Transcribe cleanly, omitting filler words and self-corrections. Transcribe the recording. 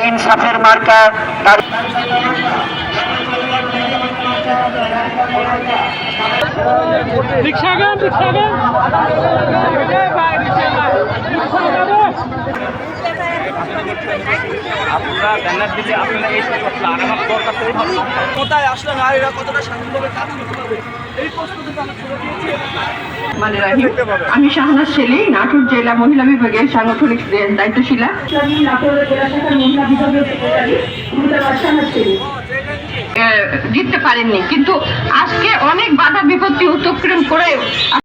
ইনসাফের মার্কা আপনারা ব্যানার দিলে আপনারা এই কোথায় আসলে নারীরা কতটা স্বাধীনভাবে কাজ করতে পারবে এই প্রশ্ন কিন্তু আমি শাহনাজ শেলি, নাটোর জেলা মহিলা বিভাগের সাংগঠনিক দায়িত্বশীলা। জিততে পারেননি, কিন্তু আজকে অনেক বাধা বিপত্তি অতিক্রম করে